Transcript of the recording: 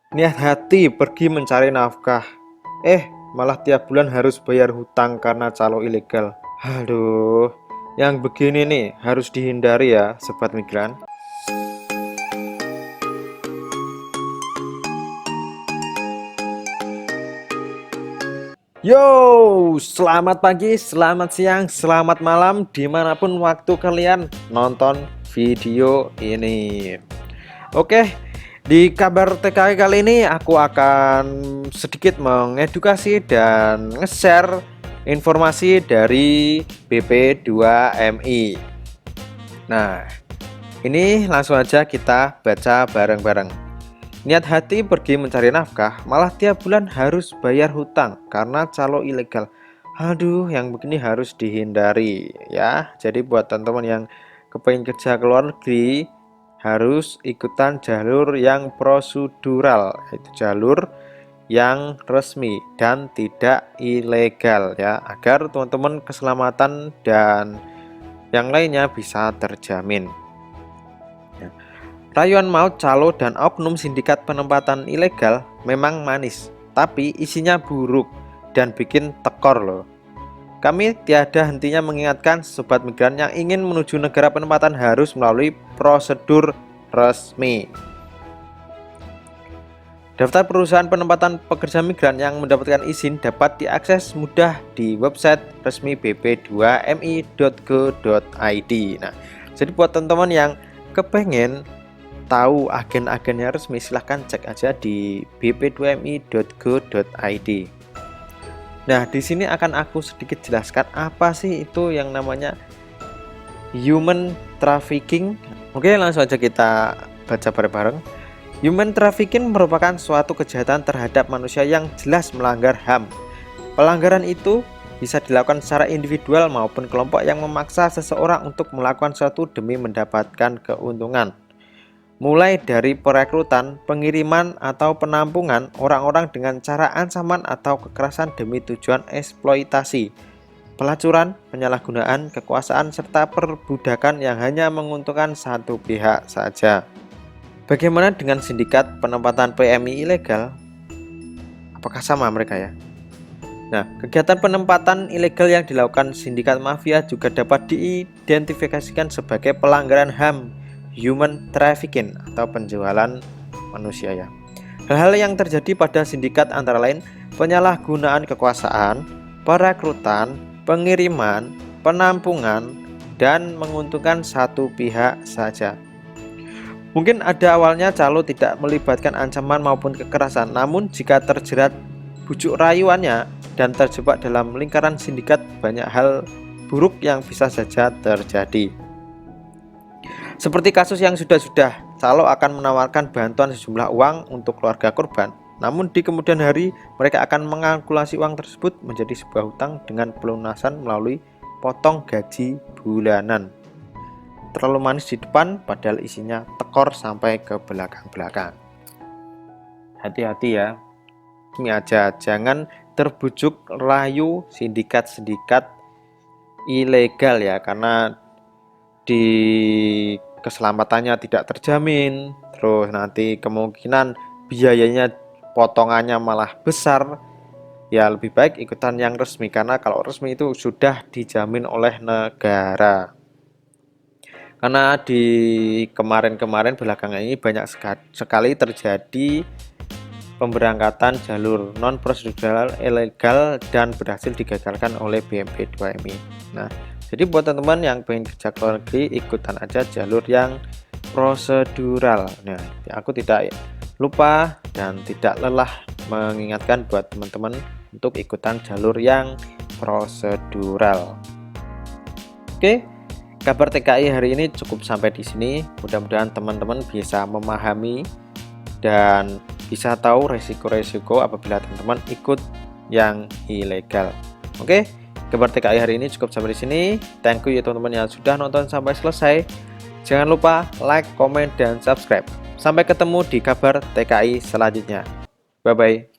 Niat hati pergi mencari nafkah, malah tiap bulan harus bayar hutang karena calo ilegal. Aduh, yang begini nih harus dihindari ya, sobat migran. Yo, selamat pagi, selamat siang, selamat malam, dimanapun waktu kalian nonton video ini. Oke, di kabar TKI kali ini aku akan sedikit mengedukasi dan nge-share informasi dari BP2MI. Nah, ini langsung aja kita baca bareng-bareng. Niat hati pergi mencari nafkah, malah tiap bulan harus bayar hutang karena calo ilegal. Aduh, yang begini harus dihindari ya. Jadi buat teman-teman yang kepengen kerja ke luar negeri, harus ikutan jalur yang prosedural, yaitu jalur yang resmi dan tidak ilegal ya, agar teman-teman keselamatan dan yang lainnya bisa terjamin. Rayuan maut calo dan oknum sindikat penempatan ilegal memang manis, tapi isinya buruk dan bikin tekor loh. Kami tiada hentinya mengingatkan sobat migran yang ingin menuju negara penempatan harus melalui prosedur resmi. Daftar perusahaan penempatan pekerja migran yang mendapatkan izin dapat diakses mudah di website resmi bp2mi.go.id. Nah, jadi buat teman-teman yang kepengen tahu agen-agennya resmi, silahkan cek aja di bp2mi.go.id. Nah, di sini akan aku sedikit jelaskan apa sih itu yang namanya human trafficking. Oke, langsung aja kita baca bareng-bareng. Human trafficking merupakan suatu kejahatan terhadap manusia yang jelas melanggar HAM. Pelanggaran itu bisa dilakukan secara individual maupun kelompok yang memaksa seseorang untuk melakukan sesuatu demi mendapatkan keuntungan. Mulai dari perekrutan, pengiriman, atau penampungan orang-orang dengan cara ancaman atau kekerasan demi tujuan eksploitasi, pelacuran, penyalahgunaan kekuasaan, serta perbudakan yang hanya menguntungkan satu pihak saja. Bagaimana dengan sindikat penempatan PMI ilegal? Apakah sama mereka ya? Nah, kegiatan penempatan ilegal yang dilakukan sindikat mafia juga dapat diidentifikasikan sebagai pelanggaran HAM, human trafficking atau penjualan manusia ya. Hal-hal yang terjadi pada sindikat antara lain penyalahgunaan kekuasaan, perekrutan, pengiriman, penampungan, dan menguntungkan satu pihak saja. Mungkin ada awalnya calo tidak melibatkan ancaman maupun kekerasan, namun jika terjerat bujuk rayuannya dan terjebak dalam lingkaran sindikat, banyak hal buruk yang bisa saja terjadi. Seperti kasus yang sudah-sudah, calo akan menawarkan bantuan sejumlah uang untuk keluarga korban. Namun di kemudian hari mereka akan mengalkulasi uang tersebut menjadi sebuah hutang dengan pelunasan melalui potong gaji bulanan. Terlalu manis di depan padahal isinya tekor sampai ke belakang-belakang. Hati-hati ya. Ini aja, jangan terbujuk rayu sindikat-sindikat ilegal ya, karena di keselamatannya tidak terjamin, terus nanti kemungkinan biayanya potongannya malah besar. Ya lebih baik ikutan yang resmi, karena kalau resmi itu sudah dijamin oleh negara. Karena di kemarin-kemarin belakangan ini banyak sekali terjadi pemberangkatan jalur non prosedural ilegal dan berhasil digagalkan oleh BP2MI. Nah, jadi buat teman-teman yang pengen kerja ke luar negeri, ikutan aja jalur yang prosedural. Nah, aku tidak lupa dan tidak lelah mengingatkan buat teman-teman untuk ikutan jalur yang prosedural. Oke, kabar TKI hari ini cukup sampai di sini. Mudah-mudahan teman-teman bisa memahami dan bisa tahu resiko-resiko apabila teman-teman ikut yang ilegal. Oke. Kabar TKI hari ini cukup sampai di sini. Thank you ya teman-teman yang sudah nonton sampai selesai. Jangan lupa like, comment, dan subscribe. Sampai ketemu di kabar TKI selanjutnya. Bye bye.